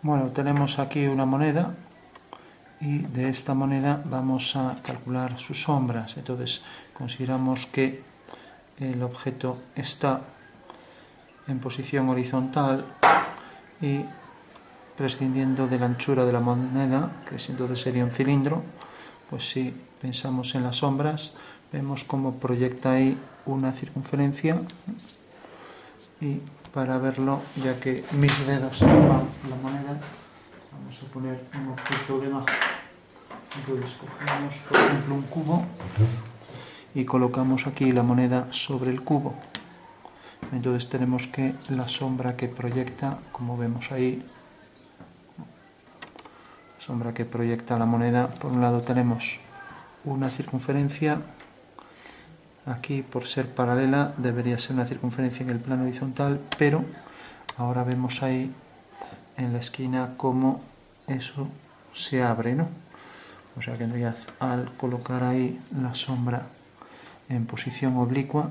Bueno, tenemos aquí una moneda y de esta moneda vamos a calcular sus sombras. Entonces consideramos que el objeto está en posición horizontal y prescindiendo de la anchura de la moneda, que entonces sería un cilindro, pues si pensamos en las sombras, vemos cómo proyecta ahí una circunferencia. Y para verlo, ya que mis dedos tocan la moneda, vamos a poner un objeto debajo. Entonces cogemos, por ejemplo, un cubo y colocamos aquí la moneda sobre el cubo. Entonces tenemos que la sombra que proyecta, como vemos ahí, sombra que proyecta la moneda, por un lado tenemos una circunferencia. Aquí, por ser paralela, debería ser una circunferencia en el plano horizontal, pero ahora vemos ahí en la esquina cómo eso se abre, ¿no? O sea que en realidad, al colocar ahí la sombra en posición oblicua,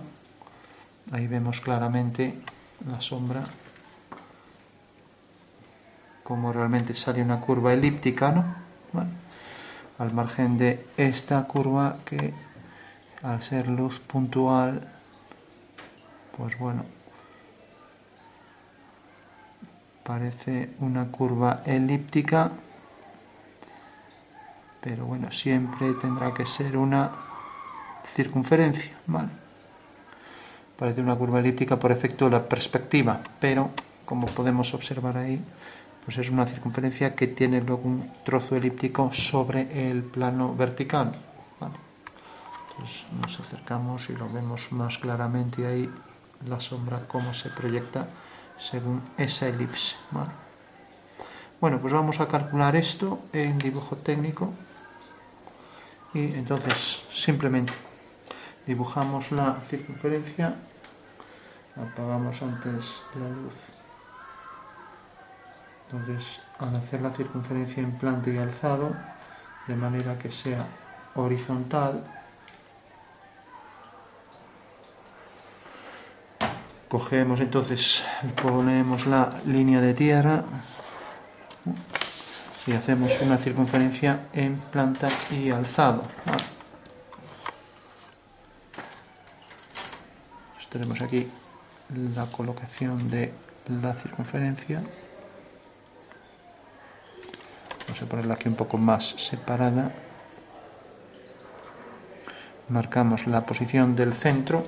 ahí vemos claramente la sombra, como realmente sale una curva elíptica, ¿no? Bueno, al margen de esta curva que, al ser luz puntual, pues bueno, parece una curva elíptica, pero bueno, siempre tendrá que ser una circunferencia, ¿vale? Parece una curva elíptica por efecto de la perspectiva, pero como podemos observar ahí, pues es una circunferencia que tiene luego un trozo elíptico sobre el plano vertical, ¿vale? Entonces nos acercamos y lo vemos más claramente ahí, la sombra, cómo se proyecta según esa elipse, ¿vale? Bueno, pues vamos a calcular esto en dibujo técnico y entonces simplemente dibujamos la circunferencia, apagamos antes la luz. Entonces, al hacer la circunferencia en planta y alzado, de manera que sea horizontal, cogemos entonces, ponemos la línea de tierra y hacemos una circunferencia en planta y alzado. Vale. Pues tenemos aquí la colocación de la circunferencia. Vamos a ponerla aquí un poco más separada. Marcamos la posición del centro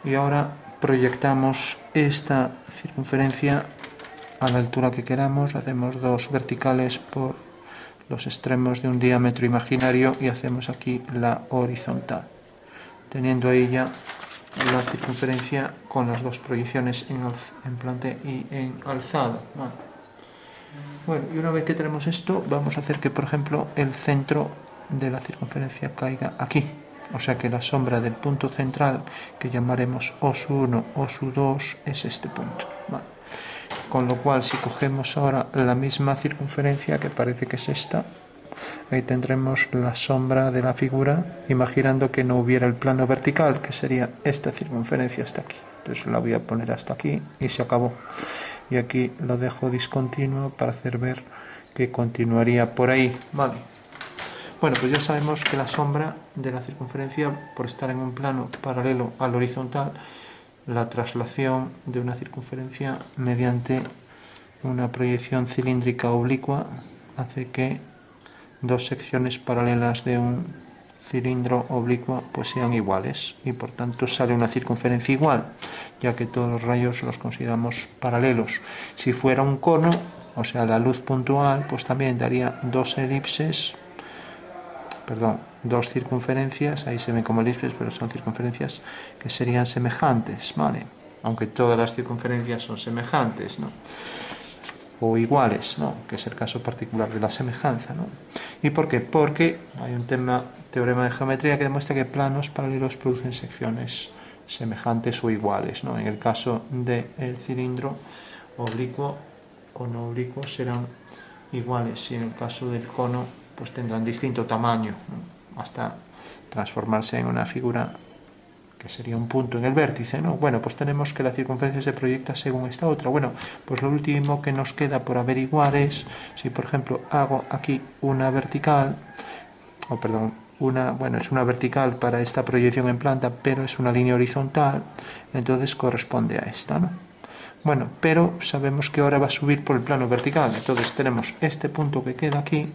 y ahora proyectamos esta circunferencia a la altura que queramos. Hacemos dos verticales por los extremos de un diámetro imaginario y hacemos aquí la horizontal, teniendo ahí ya la circunferencia con las dos proyecciones en planta y en alzado. Bueno, y una vez que tenemos esto, vamos a hacer que, por ejemplo, el centro de la circunferencia caiga aquí. O sea que la sombra del punto central, que llamaremos OS1, OS2, es este punto. Vale. Con lo cual, si cogemos ahora la misma circunferencia, que parece que es esta, ahí tendremos la sombra de la figura, imaginando que no hubiera el plano vertical, que sería esta circunferencia hasta aquí. Entonces la voy a poner hasta aquí y se acabó. Y aquí lo dejo discontinuo para hacer ver que continuaría por ahí. Vale. Bueno, pues ya sabemos que la sombra de la circunferencia, por estar en un plano paralelo al horizontal, la traslación de una circunferencia mediante una proyección cilíndrica oblicua hace que dos secciones paralelas de un cilindro oblicuo pues sean iguales y por tanto sale una circunferencia igual, ya que todos los rayos los consideramos paralelos. Si fuera un cono, o sea la luz puntual, pues también daría dos circunferencias, ahí se ven como elipses, pero son circunferencias que serían semejantes, ¿vale? Aunque todas las circunferencias son semejantes, ¿no? O iguales, ¿no? Que es el caso particular de la semejanza, ¿no? ¿Y por qué? Porque hay un teorema de geometría que demuestra que planos paralelos producen secciones semejantes o iguales, ¿no? En el caso del cilindro oblicuo o no oblicuo serán iguales y en el caso del cono pues tendrán distinto tamaño, ¿no? Hasta transformarse en una figura que sería un punto en el vértice, ¿no? Bueno, pues tenemos que la circunferencia se proyecta según esta otra. Bueno, pues lo último que nos queda por averiguar es, si por ejemplo hago aquí una vertical, o perdón, bueno, es una vertical para esta proyección en planta, pero es una línea horizontal, entonces corresponde a esta, ¿no? Bueno, pero sabemos que ahora va a subir por el plano vertical, entonces tenemos este punto que queda aquí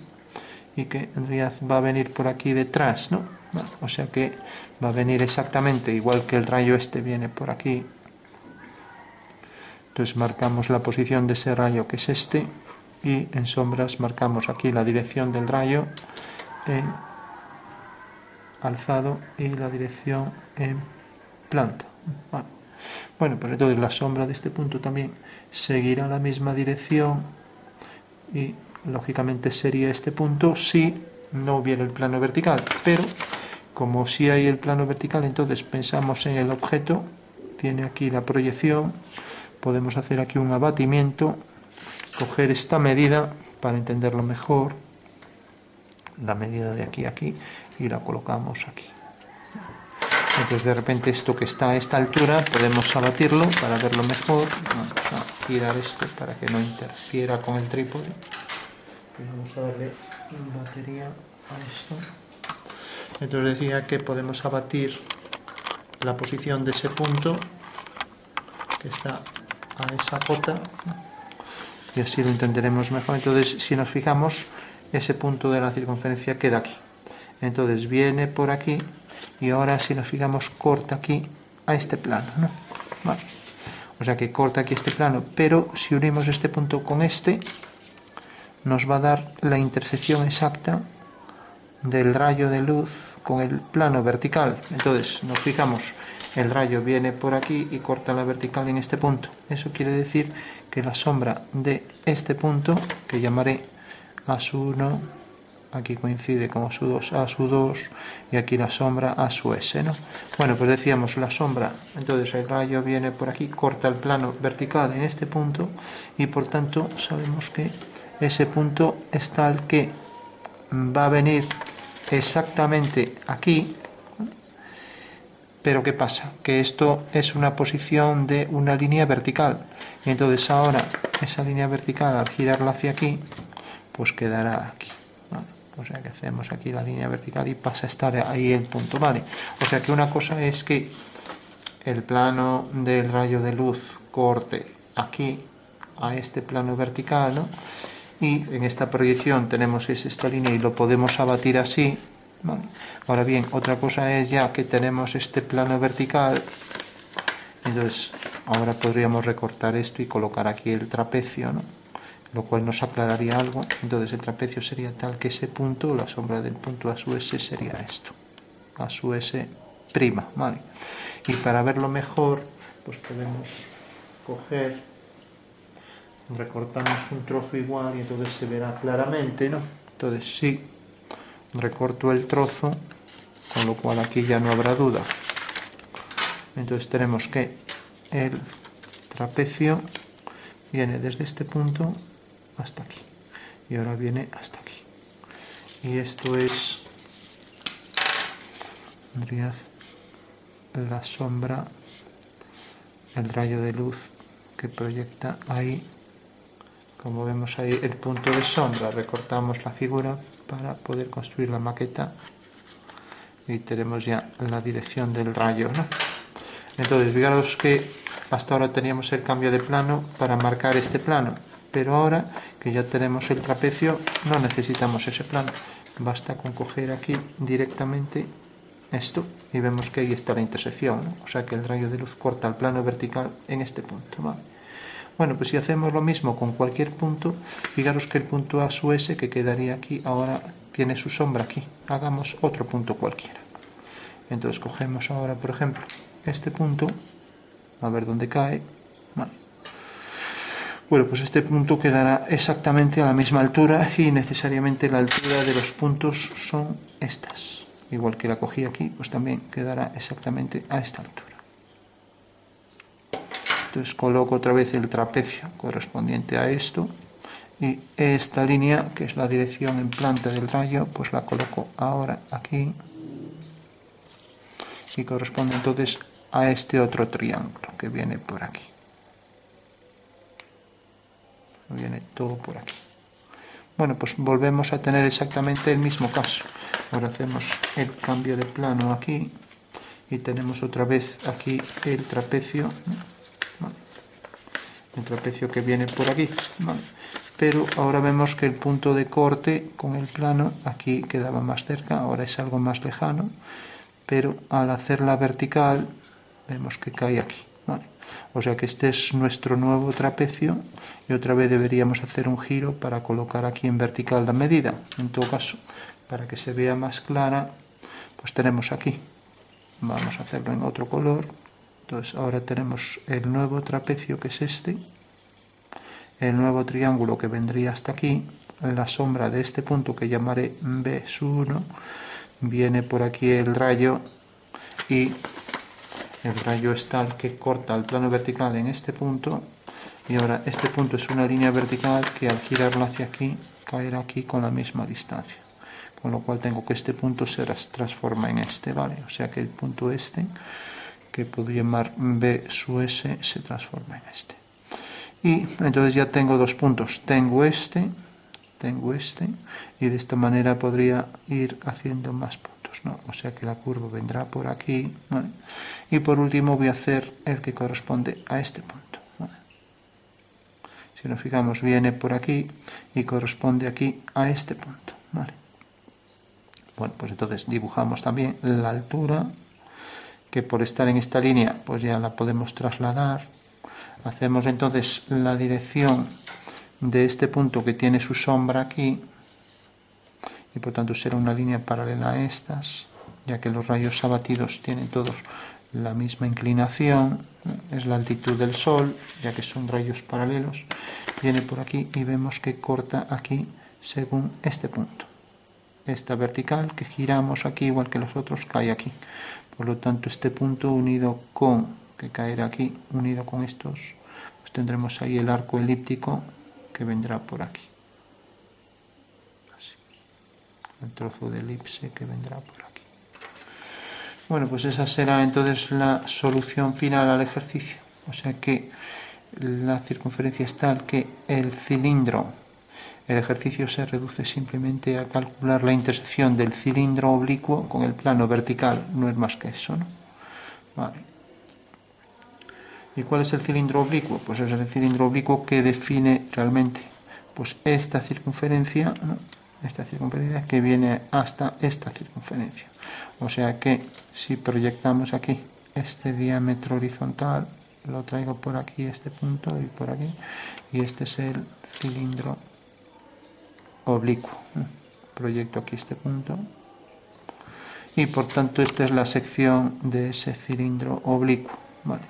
y que en realidad va a venir por aquí detrás, ¿no? Bueno, o sea que va a venir exactamente igual que el rayo este viene por aquí. Entonces marcamos la posición de ese rayo que es este y en sombras marcamos aquí la dirección del rayo en alzado y la dirección en planta. Vale. Bueno, pues entonces la sombra de este punto también seguirá la misma dirección y lógicamente sería este punto si no hubiera el plano vertical, pero como si hay el plano vertical, entonces pensamos en el objeto, tiene aquí la proyección, podemos hacer aquí un abatimiento, coger esta medida para entenderlo mejor, la medida de aquí a aquí, y la colocamos aquí. Entonces de repente esto que está a esta altura podemos abatirlo para verlo mejor. Vamos a girar esto para que no interfiera con el trípode. Vamos a darle batería a esto. Entonces decía que podemos abatir la posición de ese punto que está a esa cota y así lo entenderemos mejor. Entonces si nos fijamos, ese punto de la circunferencia queda aquí. Entonces viene por aquí y ahora si nos fijamos corta aquí a este plano, ¿no? Vale. O sea que corta aquí este plano, pero si unimos este punto con este nos va a dar la intersección exacta del rayo de luz con el plano vertical. Entonces nos fijamos, el rayo viene por aquí y corta la vertical en este punto. Eso quiere decir que la sombra de este punto, que llamaré A1, aquí coincide con A2, A2 y aquí la sombra A(S), ¿no? Bueno, pues decíamos la sombra, entonces el rayo viene por aquí, corta el plano vertical en este punto y por tanto sabemos que ese punto es tal que va a venir exactamente aquí. Pero ¿qué pasa? Que esto es una posición de una línea vertical y entonces ahora esa línea vertical al girarla hacia aquí pues quedará aquí, ¿vale? O sea que hacemos aquí la línea vertical y pasa a estar ahí el punto, ¿vale? O sea que una cosa es que el plano del rayo de luz corte aquí a este plano vertical, ¿no? Y en esta proyección tenemos esta línea y lo podemos abatir así, ¿vale? Ahora bien, otra cosa es ya que tenemos este plano vertical, entonces ahora podríamos recortar esto y colocar aquí el trapecio, ¿no? Lo cual nos aclararía algo. Entonces el trapecio sería tal que ese punto, la sombra del punto A(S) sería esto, A(S'), ¿vale? Y para verlo mejor, pues podemos coger, recortamos un trozo igual y entonces se verá claramente, ¿no? Entonces sí, recorto el trozo, con lo cual aquí ya no habrá duda. Entonces tenemos que el trapecio viene desde este punto hasta aquí y ahora viene hasta aquí, y esto es en realidad la sombra, el rayo de luz que proyecta ahí. Como vemos ahí el punto de sombra, recortamos la figura para poder construir la maqueta y tenemos ya la dirección del rayo, ¿no? Entonces fijaros que hasta ahora teníamos el cambio de plano para marcar este plano, pero ahora que ya tenemos el trapecio no necesitamos ese plano, basta con coger aquí directamente esto y vemos que ahí está la intersección, ¿no? O sea que el rayo de luz corta el plano vertical en este punto, ¿vale? Bueno, pues si hacemos lo mismo con cualquier punto, fijaros que el punto A(S) que quedaría aquí ahora tiene su sombra aquí. Hagamos otro punto cualquiera. Entonces cogemos ahora, por ejemplo, este punto, a ver dónde cae. Vale. Bueno, pues este punto quedará exactamente a la misma altura y necesariamente la altura de los puntos son estas. Igual que la cogí aquí, pues también quedará exactamente a esta altura. Entonces coloco otra vez el trapecio correspondiente a esto y esta línea, que es la dirección en planta del rayo, pues la coloco ahora aquí y corresponde entonces a este otro triángulo que viene por aquí. Viene todo por aquí. Bueno, pues volvemos a tener exactamente el mismo caso. Ahora hacemos el cambio de plano aquí y tenemos otra vez aquí el trapecio, ¿no? El trapecio que viene por aquí, ¿vale? Pero ahora vemos que el punto de corte con el plano aquí quedaba más cerca, ahora es algo más lejano, pero al hacerla vertical vemos que cae aquí, ¿vale? O sea que este es nuestro nuevo trapecio y otra vez deberíamos hacer un giro para colocar aquí en vertical la medida. En todo caso, para que se vea más clara, pues tenemos aquí, vamos a hacerlo en otro color. Entonces ahora tenemos el nuevo trapecio, que es este, el nuevo triángulo que vendría hasta aquí, la sombra de este punto que llamaré B1, viene por aquí el rayo y el rayo es tal que corta el plano vertical en este punto, y ahora este punto es una línea vertical que al girarlo hacia aquí caerá aquí con la misma distancia, con lo cual tengo que este punto se transforma en este, ¿vale? O sea que el punto este, que puedo llamar B sub S, se transforma en este. Y entonces ya tengo dos puntos, tengo este, y de esta manera podría ir haciendo más puntos, ¿no? O sea que la curva vendrá por aquí, ¿vale? Y por último voy a hacer el que corresponde a este punto, ¿vale? Si nos fijamos, viene por aquí y corresponde aquí a este punto, ¿vale? Bueno, pues entonces dibujamos también la altura, que por estar en esta línea pues ya la podemos trasladar. Hacemos entonces la dirección de este punto que tiene su sombra aquí, y por tanto será una línea paralela a estas, ya que los rayos abatidos tienen todos la misma inclinación, es la altitud del Sol, ya que son rayos paralelos. Viene por aquí y vemos que corta aquí según este punto. Esta vertical que giramos aquí, igual que los otros, cae aquí. Por lo tanto, este punto unido con, que caerá aquí, unido con estos, pues tendremos ahí el arco elíptico que vendrá por aquí. Así. El trozo de elipse que vendrá por aquí. Bueno, pues esa será entonces la solución final al ejercicio. O sea que la circunferencia es tal que el cilindro, el ejercicio se reduce simplemente a calcular la intersección del cilindro oblicuo con el plano vertical, no es más que eso, ¿no? Vale. ¿Y cuál es el cilindro oblicuo? Pues es el cilindro oblicuo que define realmente pues esta circunferencia, ¿no? Esta circunferencia que viene hasta esta circunferencia. O sea que si proyectamos aquí este diámetro horizontal, lo traigo por aquí, este punto, y por aquí, y este es el cilindro oblicuo, ¿no? Proyecto aquí este punto y por tanto esta es la sección de ese cilindro oblicuo, ¿vale?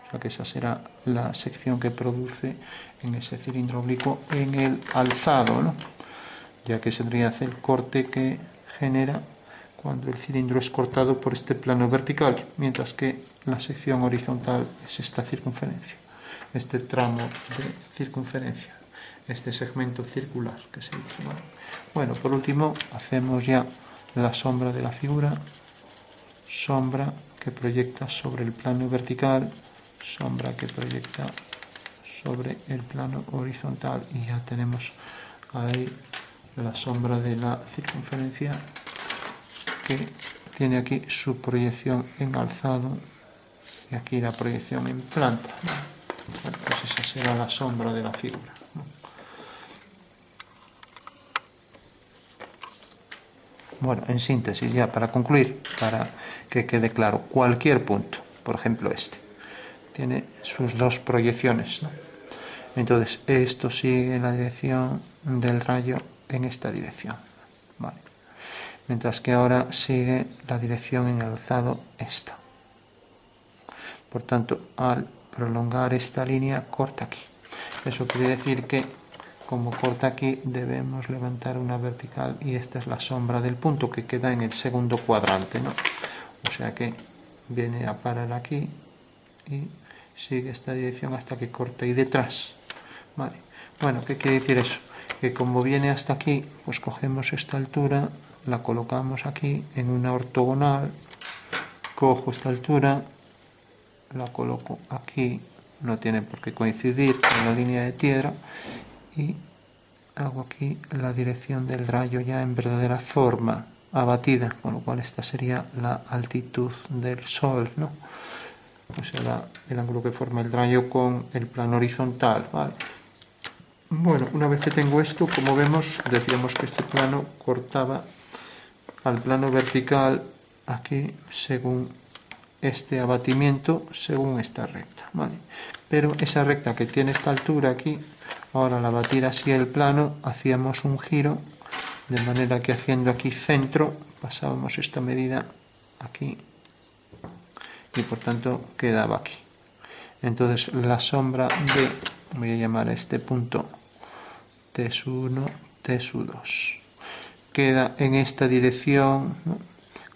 O sea que esa será la sección que produce en ese cilindro oblicuo en el alzado, ¿no? Ya que sería el corte que genera cuando el cilindro es cortado por este plano vertical, mientras que la sección horizontal es esta circunferencia, este tramo de circunferencia, este segmento circular que se dice, ¿vale? Bueno, por último hacemos ya la sombra de la figura, sombra que proyecta sobre el plano vertical, sombra que proyecta sobre el plano horizontal, y ya tenemos ahí la sombra de la circunferencia que tiene aquí su proyección en alzado y aquí la proyección en planta, ¿no? Bueno, pues esa será la sombra de la figura, ¿no? Bueno, en síntesis, ya para concluir, para que quede claro, cualquier punto, por ejemplo este, tiene sus dos proyecciones, ¿no? Entonces esto sigue la dirección del rayo en esta dirección, ¿vale? Mientras que ahora sigue la dirección en alzado esta. Por tanto, al prolongar esta línea, corta aquí. Eso quiere decir que, como corta aquí, debemos levantar una vertical, y esta es la sombra del punto que queda en el segundo cuadrante, ¿no? O sea que viene a parar aquí y sigue esta dirección hasta que corta ahí detrás, ¿vale? Bueno, ¿qué quiere decir eso? Que como viene hasta aquí, pues cogemos esta altura, la colocamos aquí en una ortogonal, cojo esta altura, la coloco aquí, no tiene por qué coincidir con la línea de tierra, y hago aquí la dirección del rayo ya en verdadera forma abatida, con lo cual esta sería la altitud del Sol, ¿no? O sea, el ángulo que forma el rayo con el plano horizontal, ¿vale? Bueno, una vez que tengo esto, como vemos, decíamos que este plano cortaba al plano vertical aquí según este abatimiento, según esta recta, ¿vale? Pero esa recta que tiene esta altura aquí, ahora al abatir así el plano, hacíamos un giro, de manera que haciendo aquí centro, pasábamos esta medida aquí, y por tanto quedaba aquí. Entonces la sombra de, voy a llamar a este punto T1, T2, queda en esta dirección, ¿no?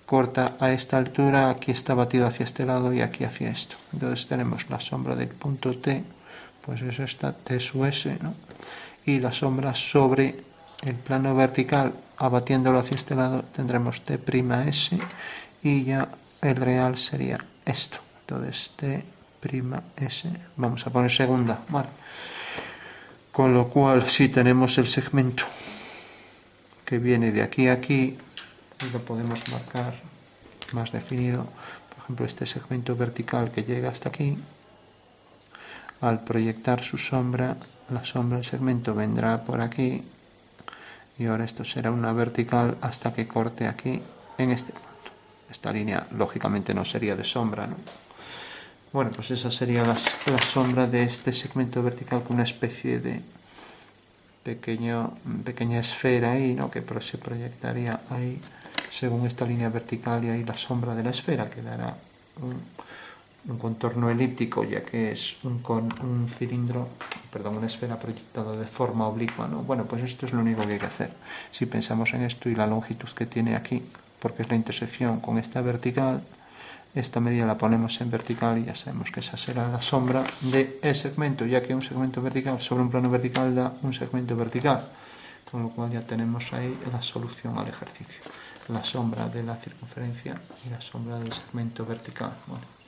Corta a esta altura, aquí está batido hacia este lado y aquí hacia esto. Entonces tenemos la sombra del punto T, pues es esta T sub S, ¿no? Y la sombra sobre el plano vertical, abatiéndolo hacia este lado, tendremos T' S, y ya el real sería esto. Entonces T' S, vamos a poner segunda, ¿vale? Con lo cual, si tenemos el segmento que viene de aquí a aquí, lo podemos marcar más definido. Por ejemplo, este segmento vertical que llega hasta aquí, al proyectar su sombra, la sombra del segmento vendrá por aquí, y ahora esto será una vertical hasta que corte aquí en este punto. Esta línea lógicamente no sería de sombra, ¿no? Bueno, pues esa sería la sombra de este segmento vertical, con una especie de pequeña esfera ahí, ¿no? Que se proyectaría ahí según esta línea vertical, y ahí la sombra de la esfera, que dará un contorno elíptico, ya que es un cilindro, perdón, una esfera proyectada de forma oblicua, ¿no? Bueno, pues esto es lo único que hay que hacer. Si pensamos en esto y la longitud que tiene aquí, porque es la intersección con esta vertical, esta medida la ponemos en vertical y ya sabemos que esa será la sombra del segmento, ya que un segmento vertical sobre un plano vertical da un segmento vertical, con lo cual ya tenemos ahí la solución al ejercicio, la sombra de la circunferencia y la sombra del segmento vertical. Bueno.